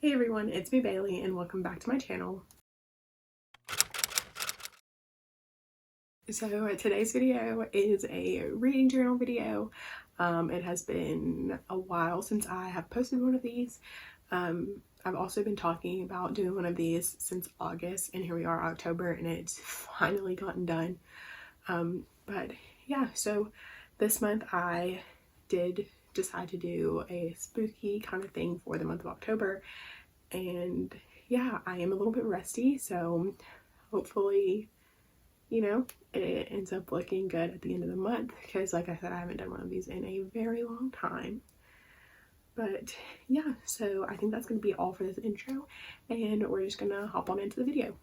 Hey everyone, it's me Bailey and welcome back to my channel. So today's video is a reading journal video. It has been a while since I have posted one of these. I've also been talking about doing one of these since August, and here we are October and it's finally gotten done. But yeah, so this month I did decide to do a spooky kind of thing for the month of October. And yeah, I am a little bit rusty, so hopefully, it ends up looking good at the end of the month, because like I said, I haven't done one of these in a very long time. But yeah, so I think that's going to be all for this intro, and we're just going to hop on into the video.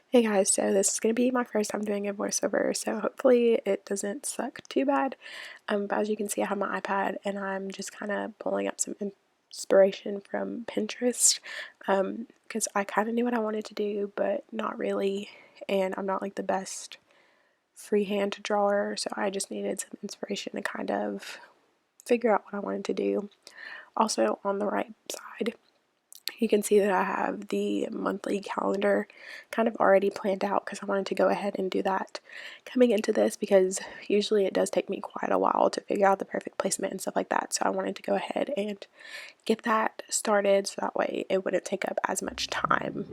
Hey guys, so this is going to be my first time doing a voiceover, so hopefully it doesn't suck too bad. But as you can see, I have my iPad and I'm just kind of pulling up some inspiration from Pinterest, because I kind of knew what I wanted to do, but not really, and I'm not like the best freehand drawer, so I just needed some inspiration to kind of figure out what I wanted to do. Also, on the right side, you can see that I have the monthly calendar kind of already planned out, because I wanted to go ahead and do that coming into this, because usually it does take me quite a while to figure out the perfect placement and stuff like that. So I wanted to go ahead and get that started so that way it wouldn't take up as much time.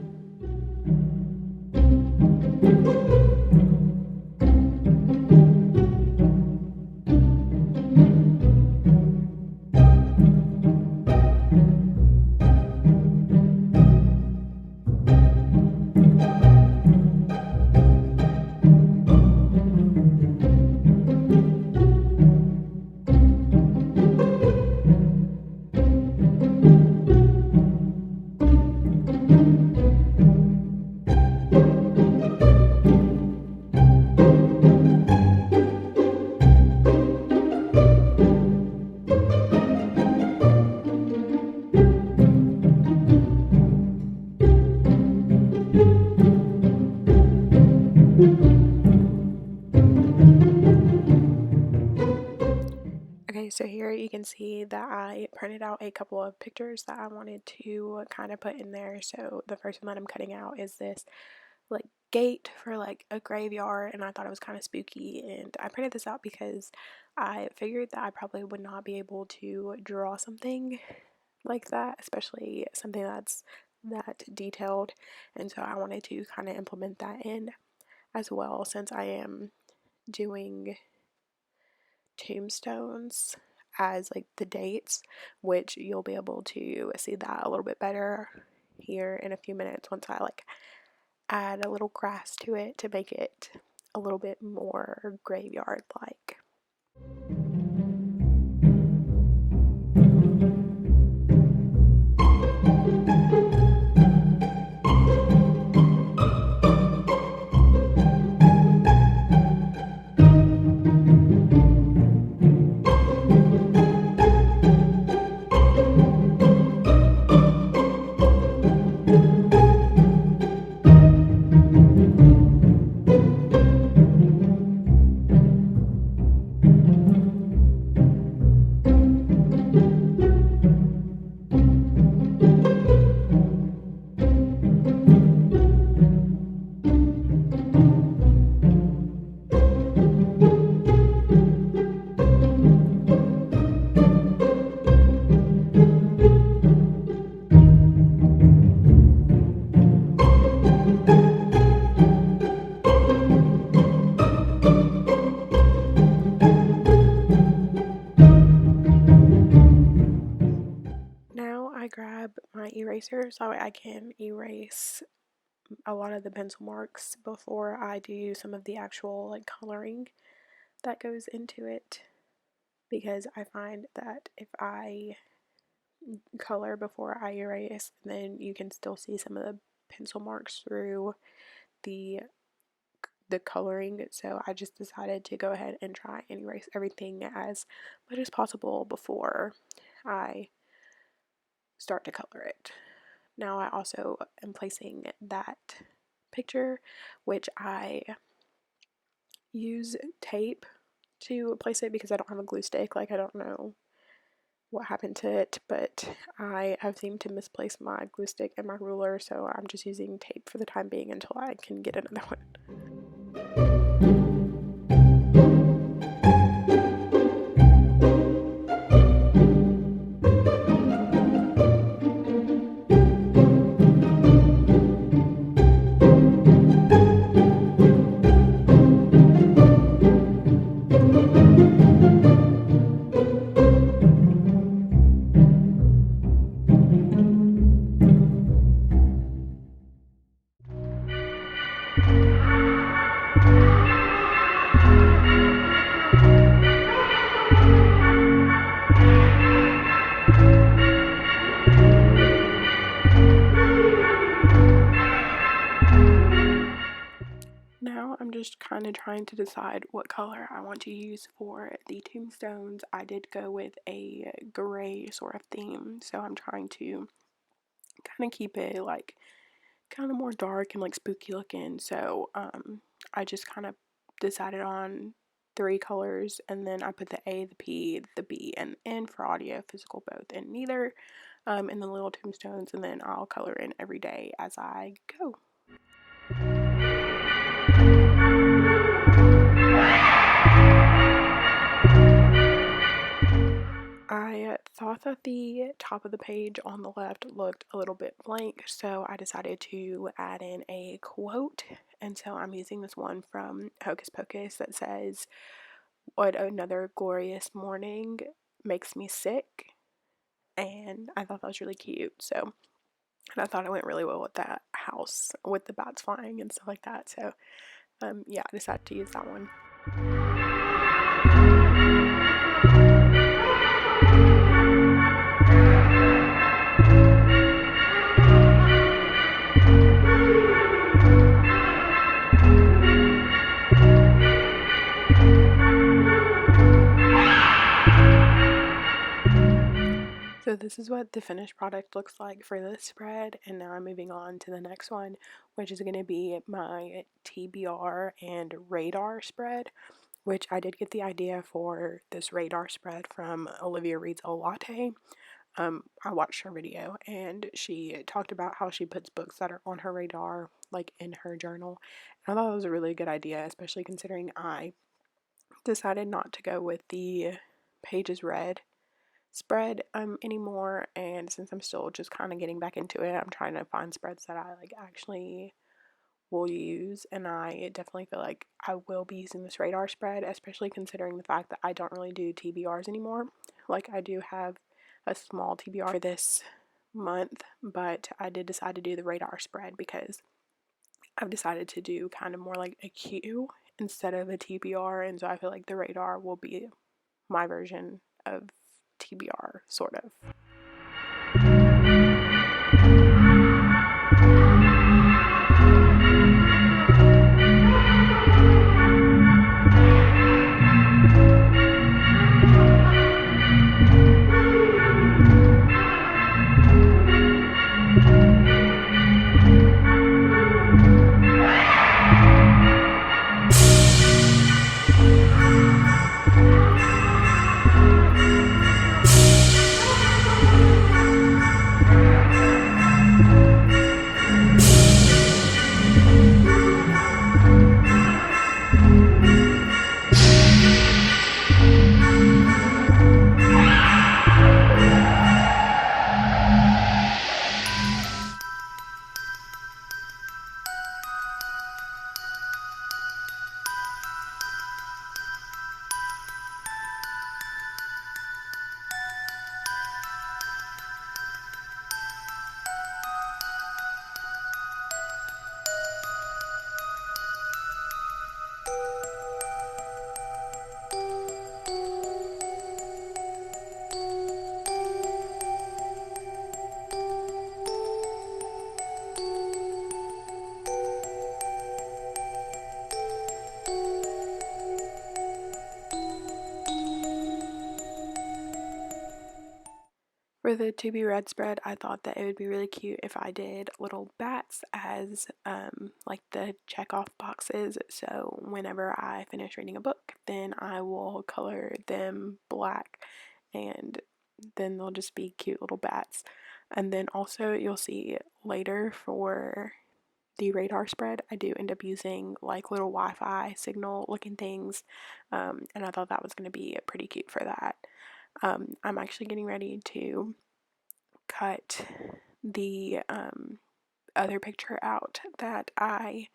Okay, so here you can see that I printed out a couple of pictures that I wanted to kind of put in there. So the first one that I'm cutting out is this like gate for like a graveyard, and I thought it was kind of spooky, and I printed this out because I figured that I probably would not be able to draw something like that, especially something that's that detailed, and so I wanted to kind of implement that in as well, since I am doing tombstones as like the dates, which you'll be able to see that a little bit better here in a few minutes once I like add a little grass to it to make it a little bit more graveyard like. Now I grab my eraser so I can erase a lot of the pencil marks before I do some of the actual like coloring that goes into it, because I find that if I color before I erase, then you can still see some of the pencil marks through the coloring. So I just decided to go ahead and try and erase everything as much as possible before I start to color it. Now I also am placing that picture, which I use tape to place it because I don't have a glue stick. Like, I don't know what happened to it, but I have seemed to misplace my glue stick and my ruler, so I'm just using tape for the time being until I can get another one. Now I'm just kind of trying to decide what color I want to use for the tombstones. I did go with a gray sort of theme, so I'm trying to kind of keep it like kind of more dark and like spooky looking. So I just kind of decided on 3 colors, and then I put the A, the P, the B, and N for audio, physical, both, and neither, in the little tombstones, and then I'll color in every day as I go. I thought that the top of the page on the left looked a little bit blank, so I decided to add in a quote, and so I'm using this one from Hocus Pocus that says, "What another glorious morning makes me sick," and I thought that was really cute, so, and I thought it went really well with that house, with the bats flying and stuff like that, so, yeah, I decided to use that one. So this is what the finished product looks like for this spread, and now I'm moving on to the next one, which is going to be my TBR and Radar Spread, which I did get the idea for this Radar Spread from Olivia Reads a Latte. I watched her video, and she talked about how she puts books that are on her radar, like in her journal, and I thought it was a really good idea, especially considering I decided not to go with the pages read spread anymore, and since I'm still just kind of getting back into it, I'm trying to find spreads that I like actually will use, and I definitely feel like I will be using this radar spread, especially considering the fact that I don't really do TBRs anymore. Like, I do have a small TBR this month, but I did decide to do the radar spread because I've decided to do kind of more like a queue instead of a TBR, and so I feel like the radar will be my version of TBR, sort of. For the To Be Read spread, I thought that it would be really cute if I did little bats as like the check off boxes. So whenever I finish reading a book, then I will color them black and then they'll just be cute little bats. And then also you'll see later for the radar spread, I do end up using like little Wi-Fi signal looking things, and I thought that was going to be pretty cute for that. I'm actually getting ready to cut the other picture out that I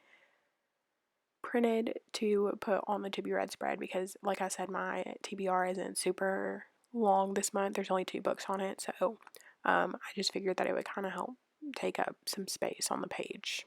printed to put on the Tbr and spread, because like I said, my TBR isn't super long this month. There's only 2 books on it, so I just figured that it would kind of help take up some space on the page.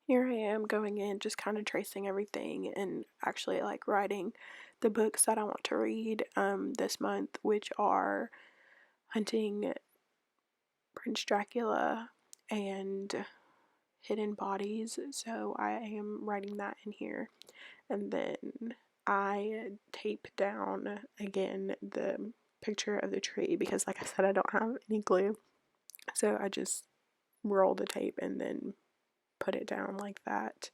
Here I am going in, just kind of tracing everything and actually like writing the books that I want to read this month, which are Hunting Prince Dracula and Hidden Bodies. So I am writing that in here, and then I tape down again the picture of the tree because, like I said, I don't have any glue, so I just roll the tape and then put it down like that,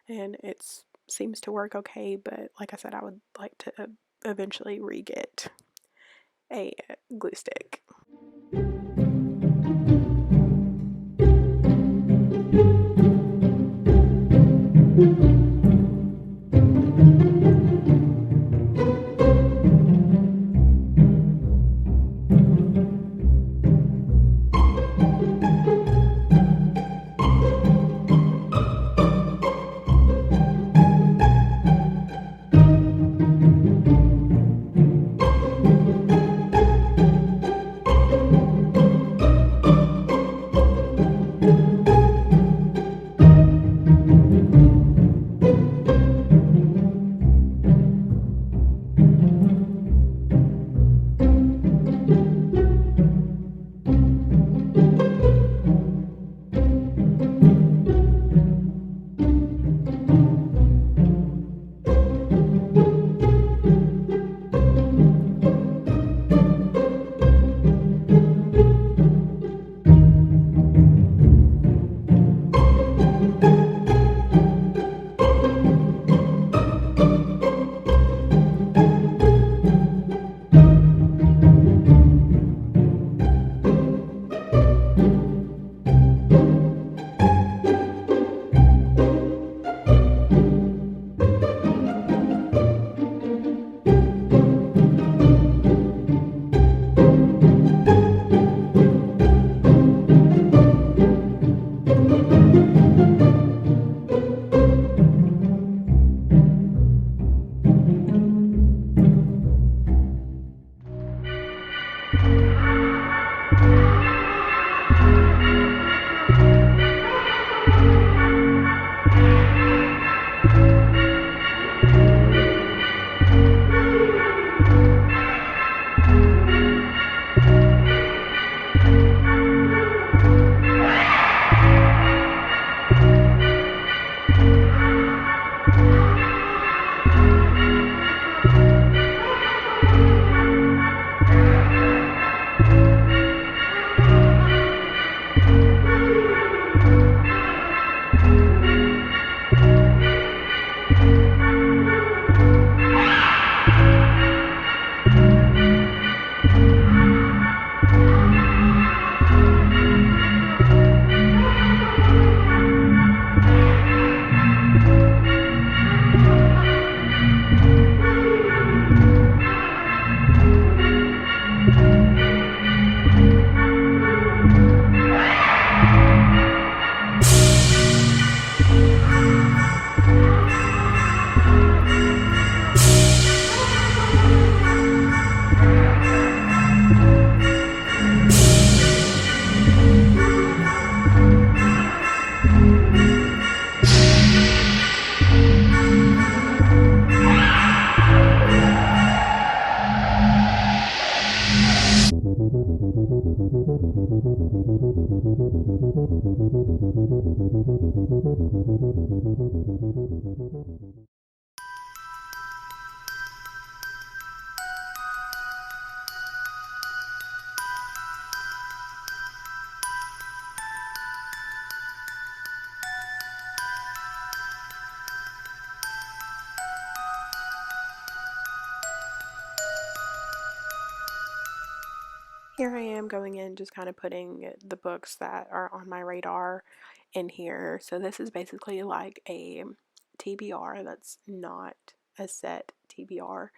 and it seems to work okay. But like I said, I would like to eventually re-get a glue stick. here I am going in, just kind of putting the books that are on my radar in here. So this is basically like a TBR that's not a set TBR.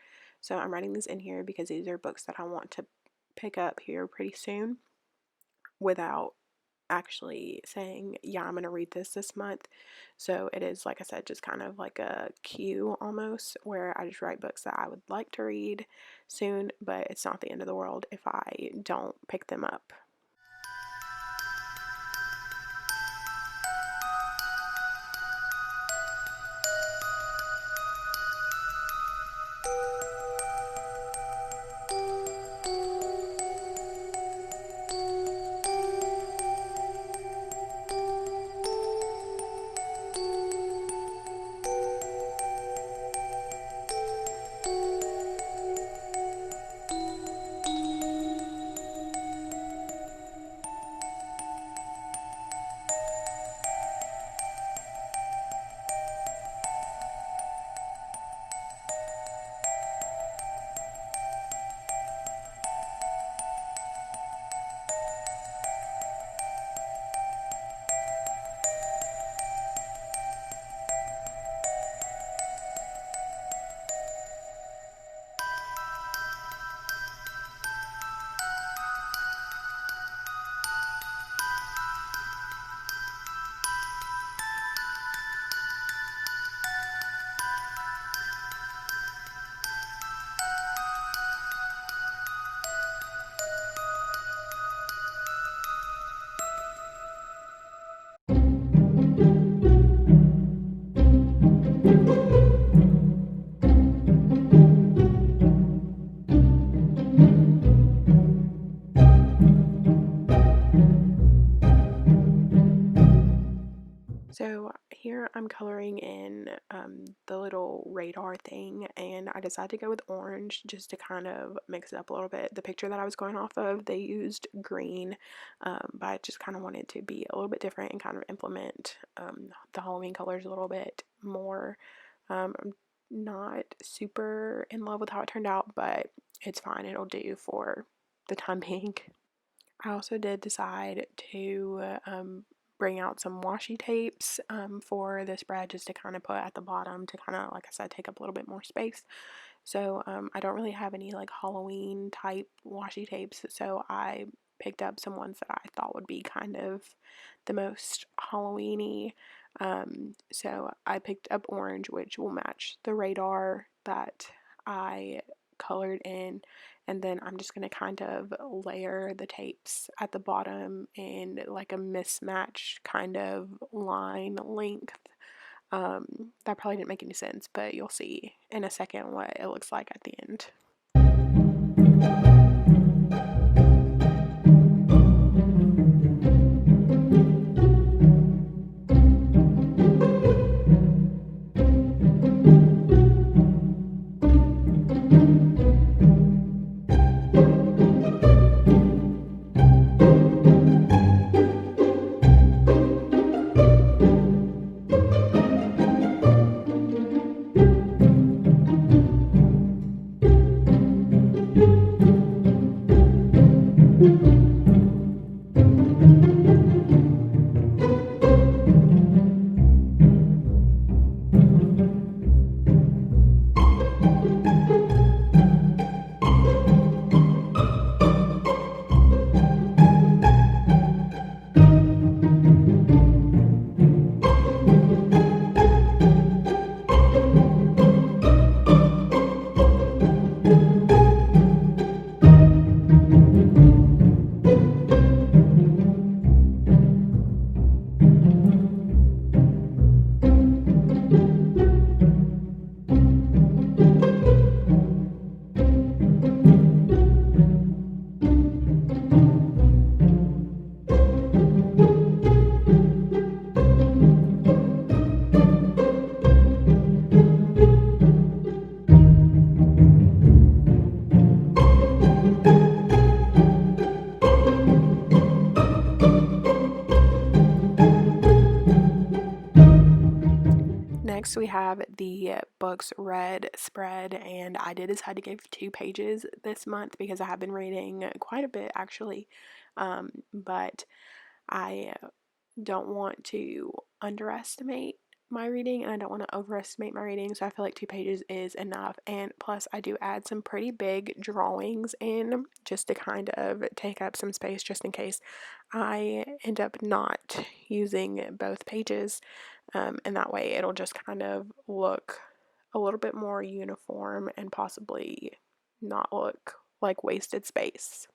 So I'm writing this in here because these are books that I want to pick up here pretty soon without actually saying, yeah, I'm going to read this month. So it is, like I said, just kind of like a queue almost, where I just write books that I would like to read soon, but it's not the end of the world if I don't pick them up. So here I'm coloring in the little radar thing, and I decided to go with orange just to kind of mix it up a little bit. The picture that I was going off of, they used green, but I just kind of wanted to be a little bit different and kind of implement the Halloween colors a little bit more. I'm not super in love with how it turned out, but it's fine. It'll do for the time being. I also did decide to bring out some washi tapes for the spread, just to kind of put at the bottom to kind of, like I said, take up a little bit more space. So I don't really have any like Halloween type washi tapes, so I picked up some ones that I thought would be kind of the most Halloween-y. So I picked up orange, which will match the radar that I colored in, and then I'm just going to kind of layer the tapes at the bottom in like a mismatched kind of line length. That probably didn't make any sense, but you'll see in a second what it looks like at the end. Next we have the books read spread, and I did decide to give 2 pages this month because I have been reading quite a bit actually, but I don't want to underestimate my reading and I don't want to overestimate my reading, so I feel like 2 pages is enough. And plus I do add some pretty big drawings in just to kind of take up some space just in case I end up not using both pages, and that way it'll just kind of look a little bit more uniform and possibly not look like wasted space.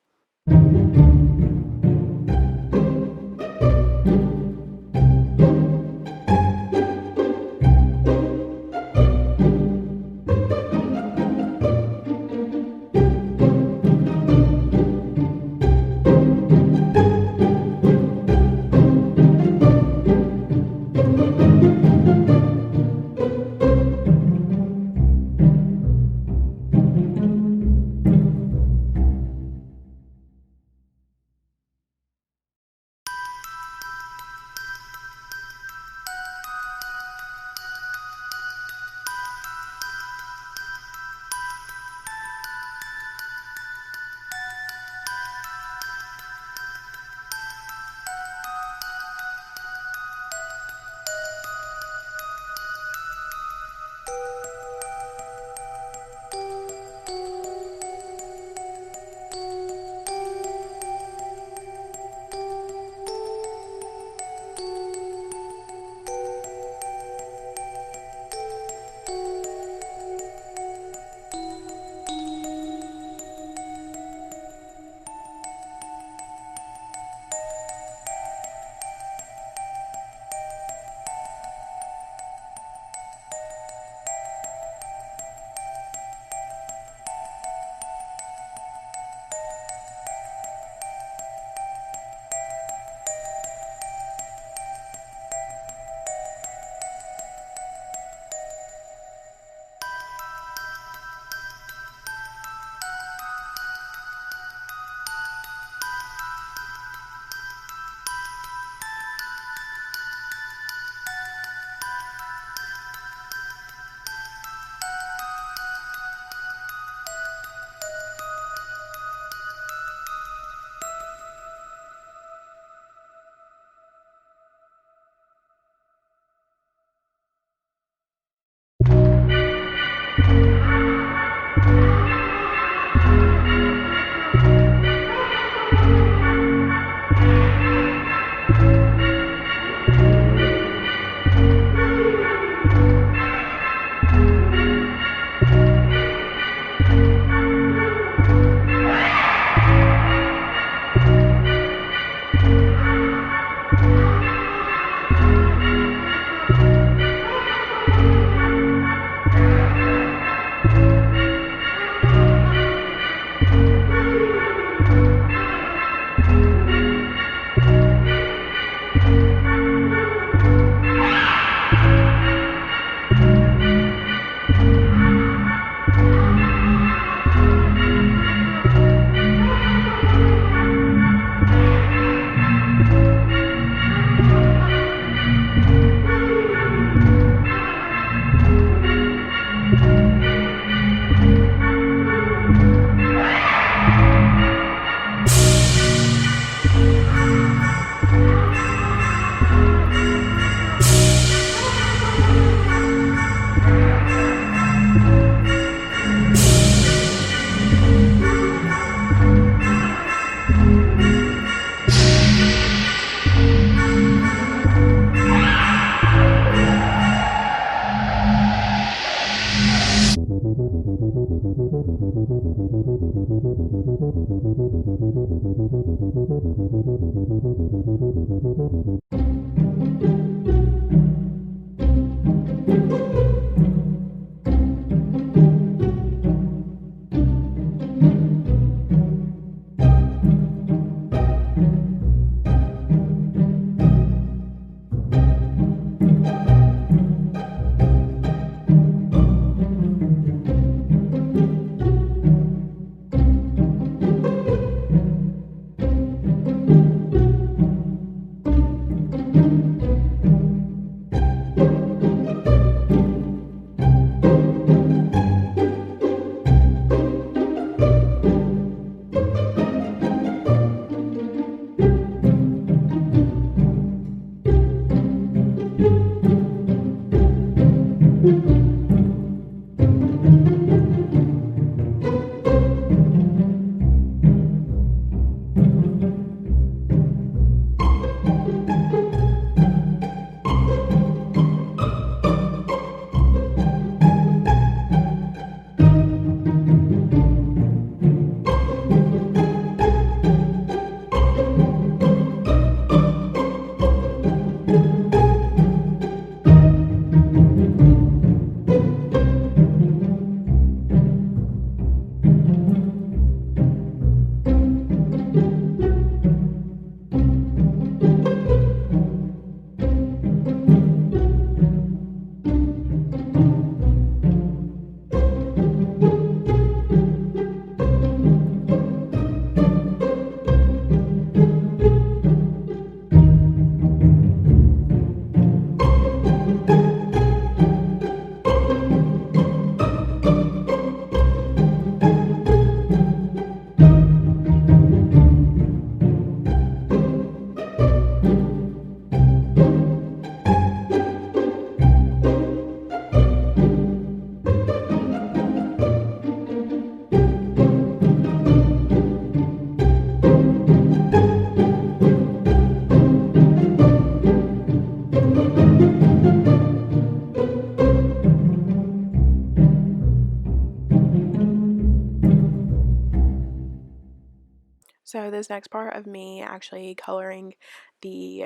this next part of me actually coloring the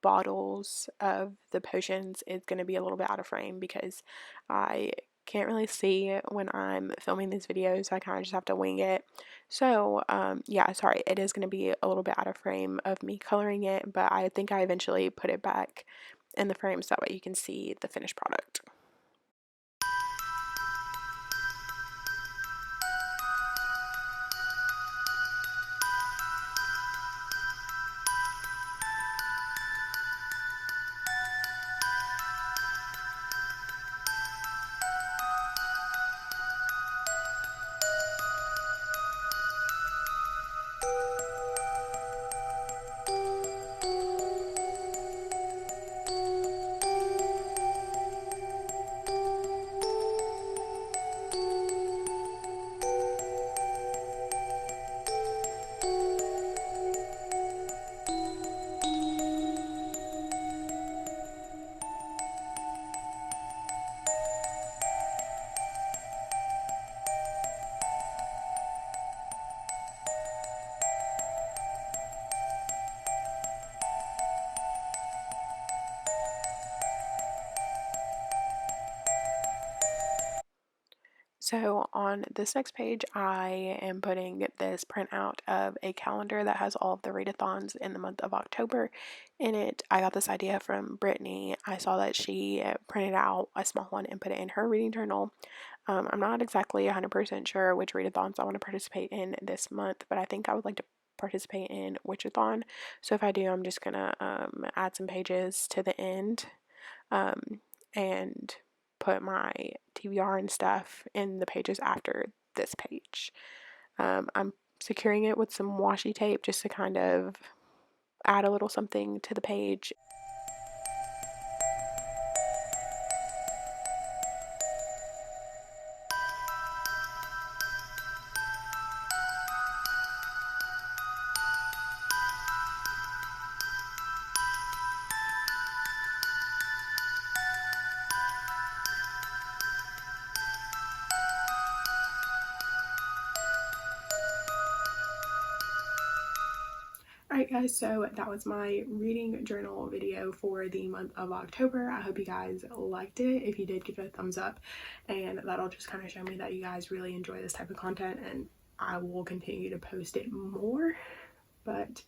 bottles of the potions is going to be a little bit out of frame because I can't really see when I'm filming these videos, so I kind of just have to wing it. So yeah, sorry, it is going to be a little bit out of frame of me coloring it, but I think I eventually put it back in the frame so that way you can see the finished product. So on this next page, I am putting this printout of a calendar that has all of the readathons in the month of October in it. I got this idea from Brittany. I saw that she printed out a small one and put it in her reading journal. I'm not exactly 100% sure which readathons I want to participate in this month, but I think I would like to participate in Witchathon. So if I do, I'm just gonna add some pages to the end and put my Tbr and stuff in the pages after this page. I'm securing it with some washi tape just to kind of add a little something to the page. Alright guys, so that was my reading journal video for the month of October. I hope you guys liked it. If you did, give it a thumbs up, and that'll just kind of show me that you guys really enjoy this type of content, and I will continue to post it more. But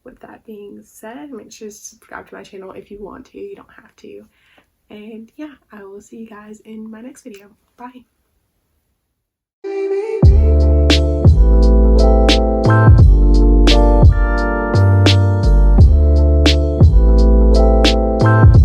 with that being said, make sure to subscribe to my channel if you want to. You don't have to. And yeah, I will see you guys in my next video. Bye!